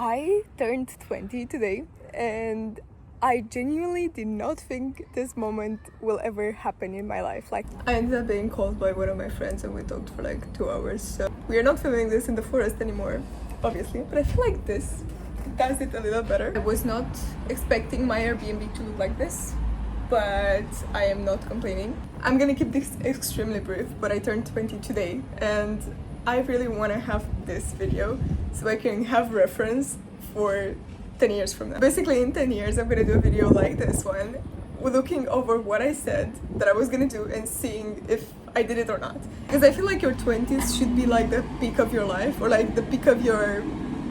I turned 20 today, and I genuinely did not think this moment will ever happen in my life. Like, I ended up being called by one of my friends and we talked for like 2 hours. So we are not filming this in the forest anymore, obviously, but I feel like this does it a little better. I was not expecting my Airbnb to look like this, but I am not complaining. I'm gonna keep this extremely brief, but I turned 20 today and I really want to have this video so I can have reference for 10 years from now. Basically in 10 years I'm gonna do a video like this one, looking over what I said that I was gonna do and seeing if I did it or not. Because I feel like your 20s should be like the peak of your life, or like the peak of your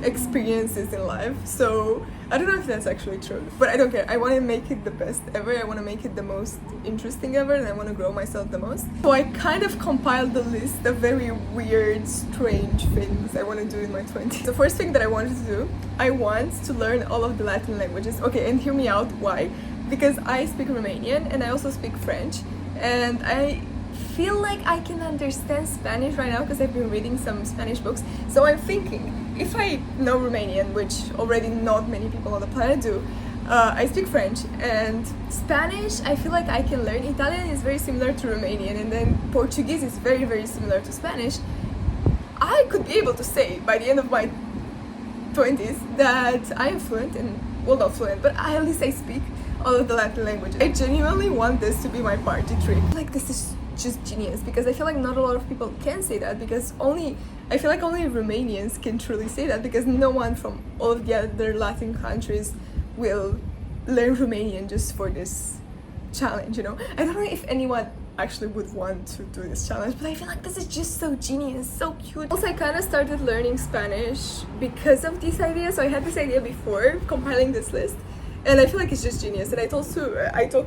experiences in life. So I don't know if that's actually true, but I don't care. I want to make it the best ever. I want to make it the most interesting ever, and I want to grow myself the most. So I kind of compiled the list of very weird, strange things I want to do in my 20s. The first thing that I wanted to do, I want to learn all of the Latin languages. Okay, and hear me out. Why? Because I speak Romanian and I also speak French, and I feel like I can understand Spanish right now because I've been reading some Spanish books. So I'm thinking, if I know Romanian, which already not many people on the planet do, I speak French and Spanish. I feel like I can learn. Italian is very similar to Romanian, and then Portuguese is very, very similar to Spanish. I could be able to say by the end of my 20s that I am fluent in, well, not fluent, but at least I speak all of the Latin languages. I genuinely want this to be my party trick. Like, this is just genius, because I feel like not a lot of people can say that, because I feel like only Romanians can truly say that, because no one from all of the other Latin countries will learn Romanian just for this challenge, you know? I don't know if anyone actually would want to do this challenge, but I feel like this is just so genius, so cute. Also, I kind of started learning Spanish because of this idea. So I had this idea before compiling this list, and I feel like it's just genius. And I talked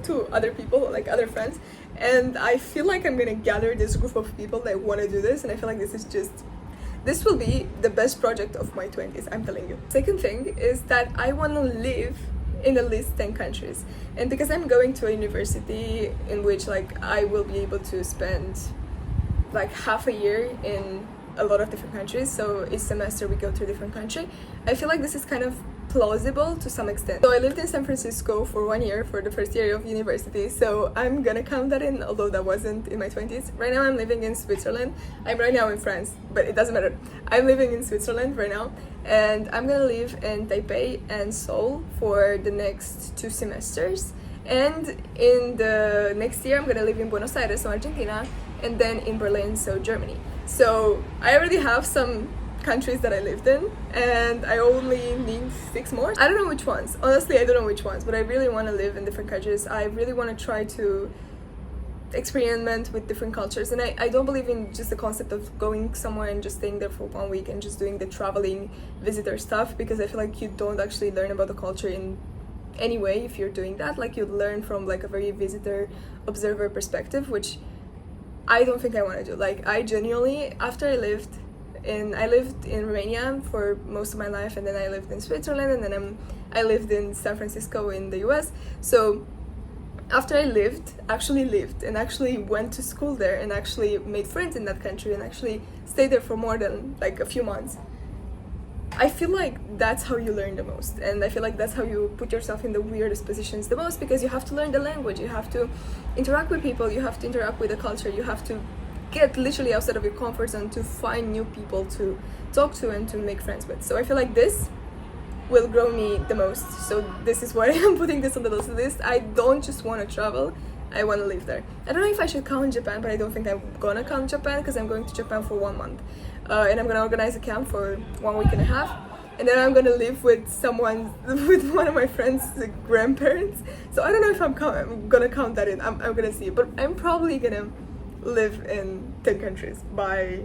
to other people, like other friends, and I feel like I'm gonna gather this group of people that want to do this, and I feel like this will be the best project of my 20s, I'm telling you. Second thing is that I want to live in at least 10 countries, and because I'm going to a university in which like I will be able to spend like half a year in a lot of different countries, so each semester we go to a different country, I feel like this is kind of plausible to some extent. So I lived in San Francisco for 1 year for the first year of university, so I'm gonna count that in, although that wasn't in my 20s. Right now I'm living in Switzerland. I'm right now in France, but it doesn't matter. I'm living in Switzerland right now, and I'm gonna live in Taipei and Seoul for the next 2 semesters. And in the next year I'm gonna live in Buenos Aires, so Argentina, and then in Berlin, so Germany. So I already have some countries that I lived in, and I only need 6 more. I don't know which ones. Honestly, I don't know which ones, but I really want to live in different countries. I really want to try to experiment with different cultures, and I don't believe in just the concept of going somewhere and just staying there for 1 week and just doing the traveling visitor stuff, because I feel like you don't actually learn about the culture in any way if you're doing that. Like, you learn from like a very visitor observer perspective, which I don't think I want to do. Like, I genuinely, after I lived in Romania for most of my life, and then I lived in Switzerland, and then I lived in San Francisco in the US. So after I actually lived and actually went to school there and actually made friends in that country and actually stayed there for more than like a few months, I feel like that's how you learn the most, and I feel like that's how you put yourself in the weirdest positions the most, because you have to learn the language, you have to interact with people, you have to interact with the culture, you have to get literally outside of your comfort zone to find new people to talk to and to make friends with. So I feel like this will grow me the most. So this is why I'm putting this on the list. I don't just want to travel, I want to live there. I don't know if I should count Japan, but I don't think I'm gonna count Japan, because I'm going to Japan for 1 month. And I'm gonna organize a camp for 1 week and a half. And then I'm gonna live with one of my friend's grandparents. So I don't know if I'm gonna count that in. I'm gonna see. But I'm probably gonna live in 10 countries by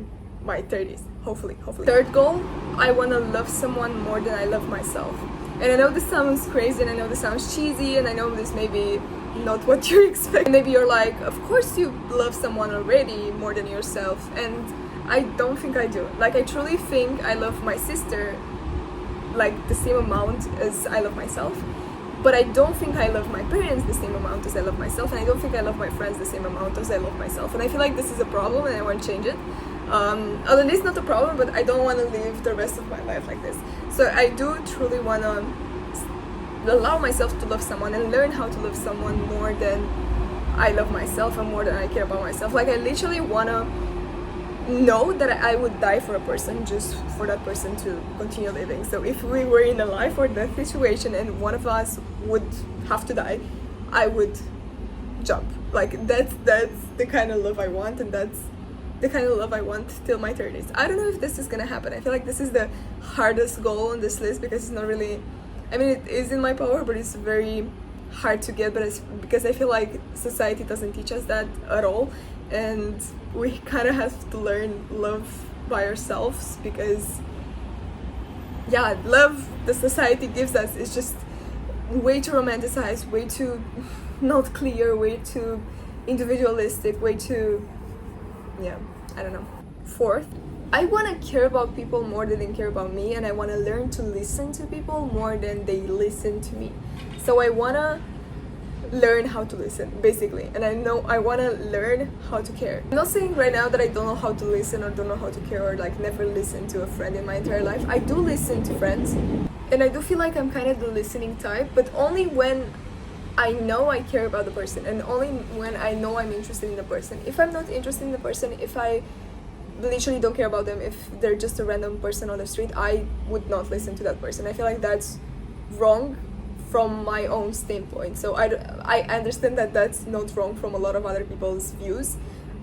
my 30s, hopefully. Third goal, I want to love someone more than I love myself. And I know this sounds crazy, and I know this sounds cheesy, and I know this may be not what you expect. Maybe you're like, of course you love someone already more than yourself, and I don't think I do. Like, I truly think I love my sister like the same amount as I love myself. But I don't think I love my parents the same amount as I love myself, and I don't think I love my friends the same amount as I love myself. And I feel like this is a problem, and I want to change it. Although it's not a problem, but I don't want to live the rest of my life like this. So I do truly want to allow myself to love someone and learn how to love someone more than I love myself and more than I care about myself. Like, I literally want to know that I would die for a person just for that person to continue living. So if we were in a life or death situation and one of us would have to die, I would jump. Like, that's the kind of love I want, and that's the kind of love I want till my 30s. I don't know if this is gonna happen. I feel like this is the hardest goal on this list because it's not really, I mean, it is in my power, but it's very hard to get, but it's because I feel like society doesn't teach us that at all, and we kind of have to learn love by ourselves, because yeah, love the society gives us is just way too romanticized, way too not clear, way too individualistic, way too, yeah, I don't know. Fourth, I want to care about people more than they care about me, and I want to learn to listen to people more than they listen to me. So I want to learn how to listen, basically, and I want to learn how to care. I'm not saying right now that I don't know how to listen or don't know how to care or like never listen to a friend in my entire life. I do listen to friends, and I do feel like I'm kind of the listening type, but only when I know I care about the person, and only when I know I'm interested in the person. If I'm not interested in the person, if I literally don't care about them, if they're just a random person on the street, I would not listen to that person. I feel like that's wrong from my own standpoint. So I understand that that's not wrong from a lot of other people's views,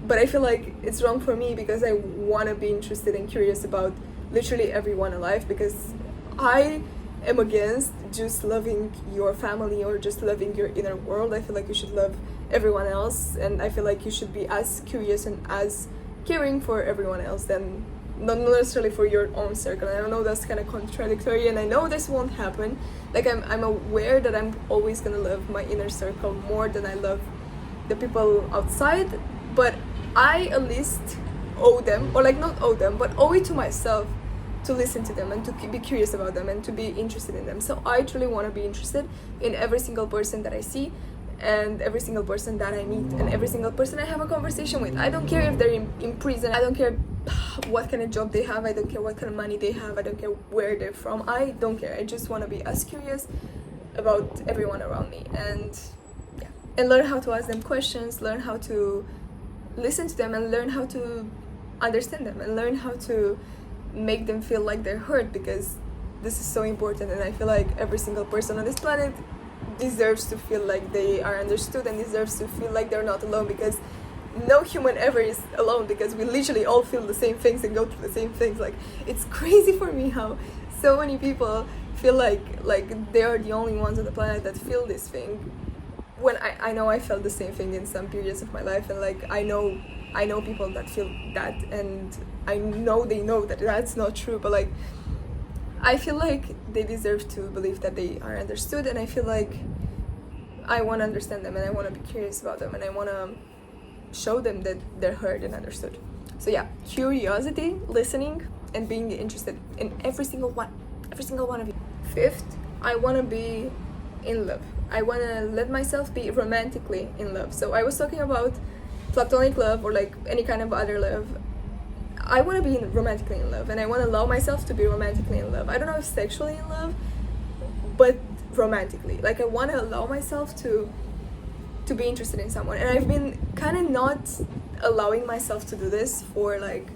but I feel like it's wrong for me because I want to be interested and curious about literally everyone alive, because I am against just loving your family or just loving your inner world. I feel like you should love everyone else, and I feel like you should be as curious and as caring for everyone else than not necessarily for your own circle. And I know that's kind of contradictory, and I know this won't happen. Like, I'm aware that I'm always gonna love my inner circle more than I love the people outside, but I at least owe them, or like not owe them, but owe it to myself to listen to them and to be curious about them and to be interested in them. So I truly want to be interested in every single person that I see, and every single person that I meet, and every single person I have a conversation with. I don't care if they're in prison, I don't care what kind of job they have, I don't care what kind of money they have, I don't care where they're from, I don't care. I just want to be as curious about everyone around me, and yeah, and learn how to ask them questions, learn how to listen to them, and learn how to understand them, and learn how to make them feel like they're heard, because this is so important. And I feel like every single person on this planet deserves to feel like they are understood and deserves to feel like they're not alone, because no human ever is alone, because we literally all feel the same things and go through the same things. Like, it's crazy for me how so many people feel like they are the only ones on the planet that feel this thing, when I know I felt the same thing in some periods of my life, and like I know people that feel that, and I know they know that that's not true, but like I feel like they deserve to believe that they are understood, and I feel like I want to understand them, and I want to be curious about them, and I want to show them that they're heard and understood. So yeah, curiosity, listening, and being interested in every single one of you. Fifth, I want to be in love. I want to let myself be romantically in love. So I was talking about platonic love or like any kind of other love. I want to be romantically in love, and I want to allow myself to be romantically in love. I don't know if sexually in love, but romantically. Like, I want to allow myself to be interested in someone, and I've been kind of not allowing myself to do this for like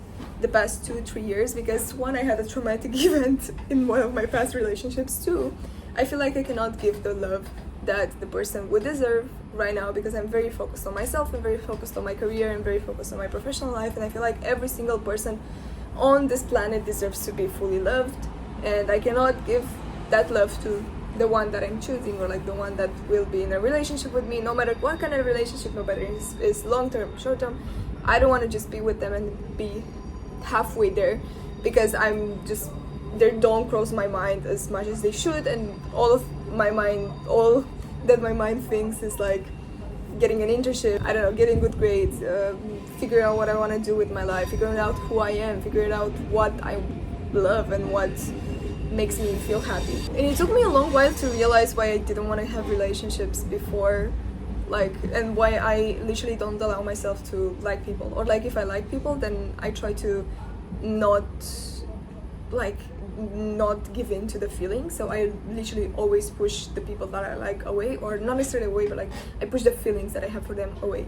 the past 2-3 years, because one, I had a traumatic event in one of my past relationships. Two, I feel like I cannot give the love that the person would deserve right now, because I'm very focused on myself, and very focused on my career, and very focused on my professional life, and I feel like every single person on this planet deserves to be fully loved, and I cannot give that love to the one that I'm choosing, or like the one that will be in a relationship with me, no matter what kind of relationship, no matter if it's long-term, short-term. I don't want to just be with them and be halfway there, because I'm just, they don't cross my mind as much as they should, and all that my mind thinks is like getting an internship, I don't know, getting good grades, figuring out what I want to do with my life, figuring out who I am, figuring out what I love and what makes me feel happy. And it took me a long while to realize why I didn't want to have relationships before like, and why I literally don't allow myself to like people, or like if I like people, then I try to not like not give in to the feeling. So I literally always push the people that I like away, or not necessarily away, but like I push the feelings that I have for them away.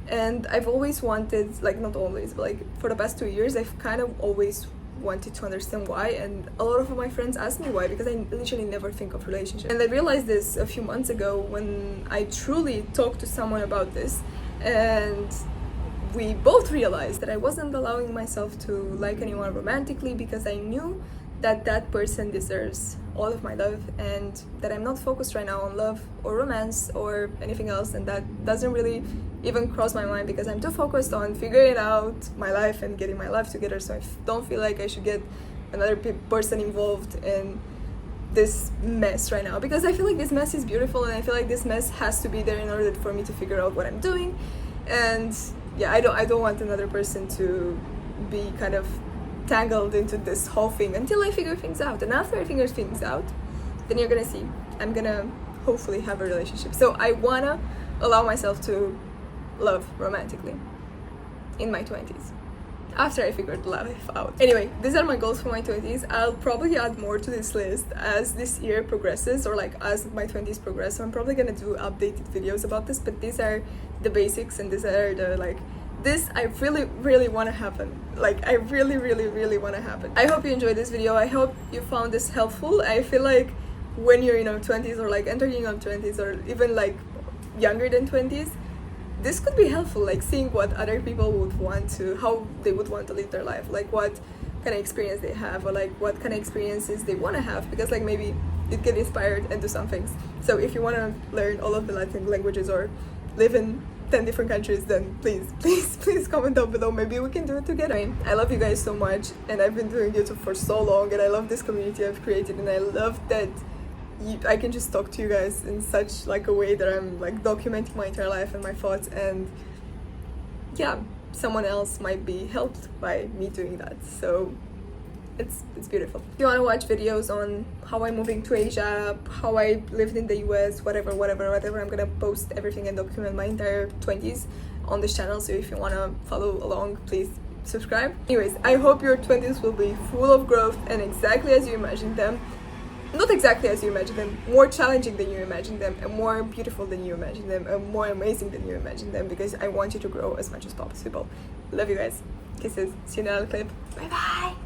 And I've always wanted, like not always, but like for the past 2 years, I've kind of always wanted to understand why, and a lot of my friends ask me why, because I literally never think of relationships. And I realized this a few months ago when I truly talked to someone about this, and we both realized that I wasn't allowing myself to like anyone romantically because I knew that that person deserves all of my love, and that I'm not focused right now on love or romance or anything else, and that doesn't really even cross my mind because I'm too focused on figuring out my life and getting my life together. So I don't feel like I should get another person involved in this mess right now, because I feel like this mess is beautiful, and I feel like this mess has to be there in order for me to figure out what I'm doing. And yeah, I don't want another person to be kind of tangled into this whole thing until I figure things out. And after I figure things out, then you're gonna see I'm gonna hopefully have a relationship. So I wanna allow myself to love romantically in my 20s, after I figured life out. Anyway, these are my goals for my 20s. I'll probably add more to this list as this year progresses, or like as my 20s progress. So I'm probably gonna do updated videos about this, but these are the basics, and these are the like, this I really want to happen. Like I really want to happen. I hope you enjoyed this video. I hope you found this helpful. I feel like when you're in your 20s, or like entering your 20s, or even like younger than 20s, this could be helpful, like seeing what other people would want to, how they would want to live their life, like what kind of experience they have, or like what kind of experiences they want to have, because like maybe you'd get inspired and do some things. So if you want to learn all of the Latin languages or live in 10 different countries, then please comment down below. Maybe we can do it together. I love you guys so much, and I've been doing YouTube for so long, and I love this community I've created, and I love that I can just talk to you guys in such like a way that I'm like documenting my entire life and my thoughts, and yeah, someone else might be helped by me doing that. So it's beautiful. If you want to watch videos on how I'm moving to Asia, how I lived in the US, whatever, I'm gonna post everything and document my entire 20s on this channel. So if you want to follow along, please subscribe. Anyways, I hope your 20s will be full of growth and exactly as you imagined them. Not exactly as you imagine them, more challenging than you imagine them, and more beautiful than you imagine them, and more amazing than you imagine them, because I want you to grow as much as possible. Love you guys. Kisses. See you in another clip. Bye bye.